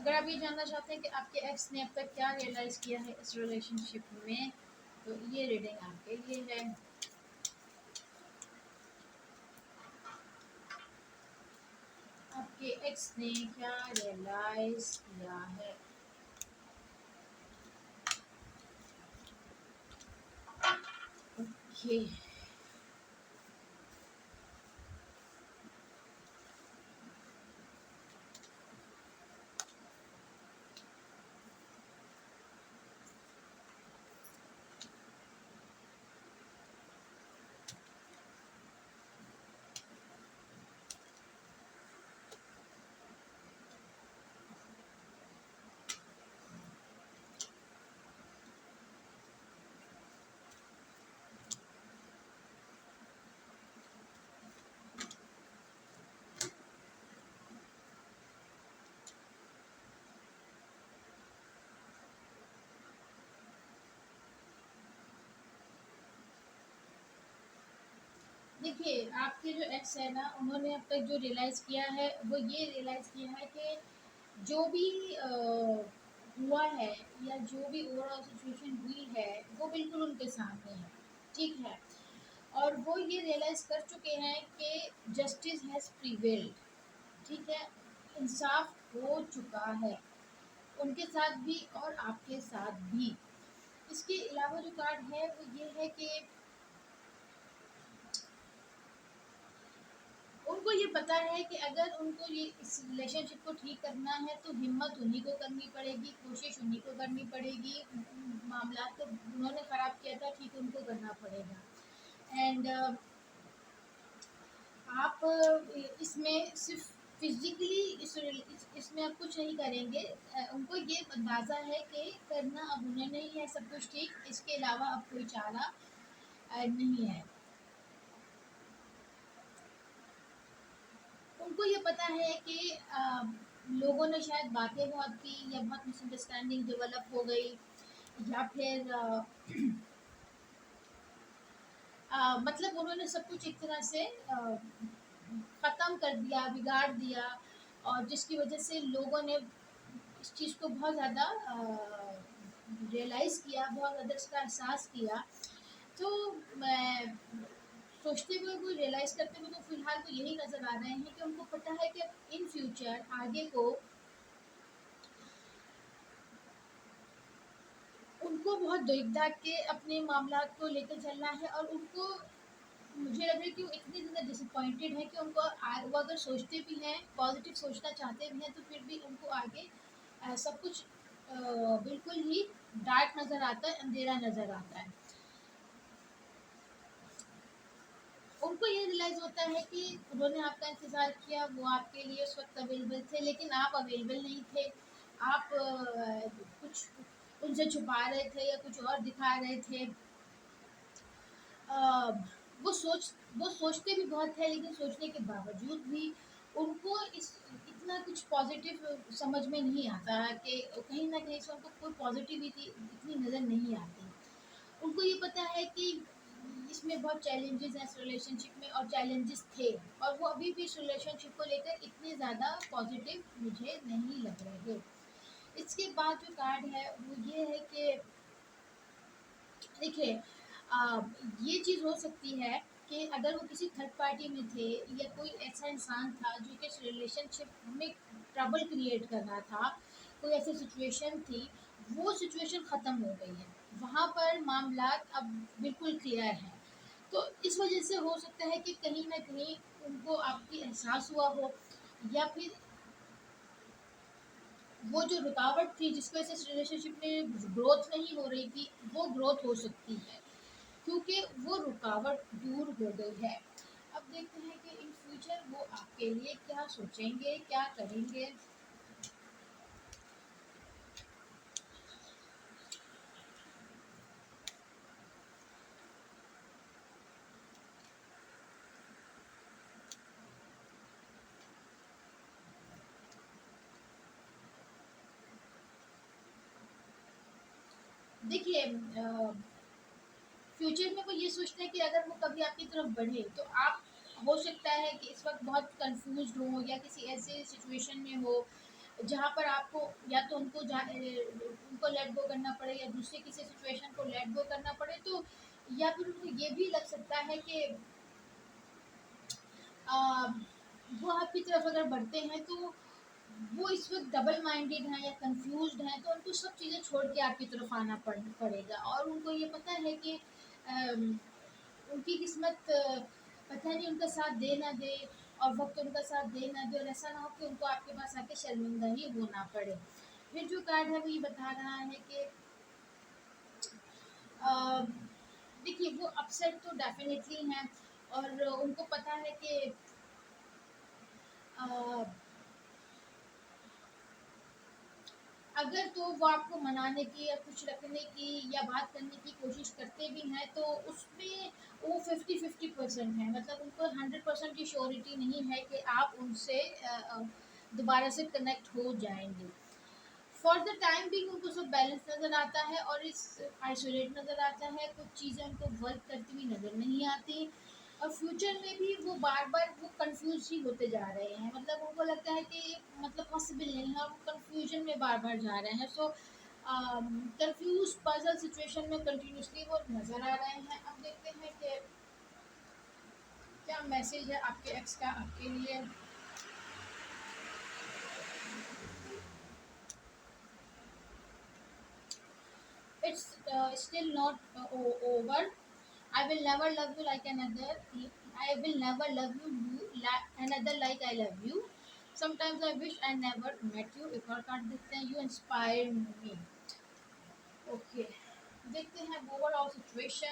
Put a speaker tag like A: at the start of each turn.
A: अगर आप ये जानना चाहते हैं कि आपके एक्स ने अब तक क्या रियलाइज़ किया है इस रिलेशनशिप में, तो ये रीडिंग आपके लिए है। आपके एक्स ने क्या रियलाइज़ किया है। ओके, देखिए आपके जो एक्स है ना, उन्होंने अब तक जो रियलाइज़ किया है वो ये रियलाइज़ किया है कि जो भी हुआ है या जो भी ओवरऑल सिचुएशन हुई है वो बिल्कुल उनके सामने है, ठीक है। और वो ये रियलाइज़ कर चुके हैं कि जस्टिस हैज़ प्रिवेल्ड, ठीक है, इंसाफ हो चुका है उनके साथ भी और आपके साथ भी। इसके अलावा जो कार्ड है वो ये है कि उनको ये पता है कि अगर उनको ये इस रिलेशनशिप को ठीक करना है तो हिम्मत उन्हीं को करनी पड़ेगी, कोशिश उन्हीं को करनी पड़ेगी। मामला तो उन्होंने ख़राब किया था, ठीक उनको करना पड़ेगा। एंड आप इसमें सिर्फ फिजिकली इसमें आप कुछ नहीं करेंगे। उनको ये अंदाज़ा है कि करना अब उन्होंने ही है सब कुछ ठीक, इसके अलावा अब कोई चारा नहीं है। उनको ये पता है कि लोगों ने शायद बातें बहुत की या बहुत मिसअंडरस्टैंडिंग डेवलप हो गई, या फिर मतलब उन्होंने सब कुछ एक तरह से ख़त्म कर दिया, बिगाड़ दिया, और जिसकी वजह से लोगों ने इस चीज़ को बहुत ज़्यादा रियलाइज़ किया, बहुत ज़्यादा इसका एहसास किया। तो मैं सोचते हुए वो रियलाइज़ करते हुए तो फ़िलहाल तो यही नज़र आ रहे हैं कि उनको पता है कि इन फ्यूचर आगे को उनको बहुत देख-दाख के अपने मामलात को लेकर चलना है, और उनको मुझे लग रहा है कि वो इतनी ज़्यादा डिसअपॉइंटेड है कि उनको वो अगर सोचते भी हैं, पॉज़िटिव सोचना चाहते भी हैं, तो फिर भी उनको आगे सब कुछ बिल्कुल ही डार्क नज़र आता है, अंधेरा नज़र आता है। उनको ये रियलाइज़ होता है कि उन्होंने आपका इंतज़ार किया, वो आपके लिए उस वक़्त अवेलेबल थे, लेकिन आप अवेलेबल नहीं थे। आप कुछ उनसे छुपा रहे थे या कुछ और दिखा रहे थे। अ, वो सोचते भी बहुत थे, लेकिन सोचने के बावजूद भी उनको इस इतना कुछ पॉज़िटिव समझ में नहीं आता कि कहीं न कहीं से उनको कोई पॉज़िटिविटी इतनी नज़र नहीं आती। उनको ये पता है कि इसमें बहुत चैलेंजेस हैं इस रिलेशनशिप में, और चैलेंजेस थे, और वो अभी भी इस रिलेशनशिप को लेकर इतने ज़्यादा पॉज़िटिव मुझे नहीं लग रहे। इसके बाद जो कार्ड है वो ये है कि देखिए ये चीज़ हो सकती है कि अगर वो किसी थर्ड पार्टी में थे, या कोई ऐसा इंसान था जो कि इस रिलेशनशिप में ट्रबल क्रिएट कर रहा था, कोई ऐसी सिचुएशन थी, वो सिचुएशन ख़त्म हो गई है, वहाँ पर मामलात अब बिल्कुल क्लियर हैं। तो इस वजह से हो सकता है कि कहीं न कहीं उनको आपकी एहसास हुआ हो, या फिर वो जो रुकावट थी जिस वजह से इस रिलेशनशिप में ग्रोथ नहीं हो रही थी, वो ग्रोथ हो सकती है, क्योंकि वो रुकावट दूर हो गई है। अब देखते हैं कि इन फ्यूचर वो आपके लिए क्या सोचेंगे, क्या करेंगे। देखिए फ्यूचर में वो ये सोचते हैं कि अगर वो कभी आपकी तरफ बढ़े तो आप, हो सकता है कि इस वक्त बहुत कंफ्यूज हो या किसी ऐसे सिचुएशन में हो जहाँ पर आपको या तो उनको लेट गो करना पड़े या दूसरे किसी सिचुएशन को लेट गो करना पड़े, तो या फिर उनको ये भी लग सकता है कि आ, वो आपकी तरफ अगर बढ़ते हैं तो वो इस वक्त डबल माइंडेड हैं या कंफ्यूज्ड हैं, तो उनको सब चीज़ें छोड़ के आपकी तरफ आना पड़ेगा। और उनको ये पता है कि अम, उनकी किस्मत पता नहीं उनका साथ दे ना दे, और वक्त उनका साथ दे ना दे, और ऐसा ना हो कि उनको आपके पास आके शर्मिंदा ही होना पड़े। फिर जो कार्ड है वो ये बता रहा है कि अ, देखिए वो अपसेट तो डेफिनेटली हैं, और उनको पता है कि अ, अगर तो वो आपको मनाने की या खुश रखने की या बात करने की कोशिश करते भी हैं, तो उसमें वो 50-50% है। मतलब उनको 100% की श्योरिटी नहीं है कि आप उनसे दोबारा से कनेक्ट हो जाएंगे। फॉर द टाइम भी उनको सब बैलेंस नज़र आता है, और इस आइसोलेट नज़र आता है, कुछ चीज़ें उनको वर्क करती हुई नज़र नहीं आती। और फ्यूचर में भी वो बार बार वो कंफ्यूज ही होते जा रहे हैं, मतलब उनको लगता है कि मतलब पॉसिबल नहीं है, और वो कंफ्यूजन में बार बार जा रहे हैं। सो कंफ्यूज पजल सिचुएशन में कंटिन्यूसली वो नज़र आ रहे हैं। अब देखते हैं कि क्या मैसेज है आपके एक्स का आपके लिए। It's still not over. I will never love you like another. I will never love another like I love you. Sometimes I wish I never met you. एक और कार्ड देखते हैं, you inspire me. Okay. देखते हैं overall situation.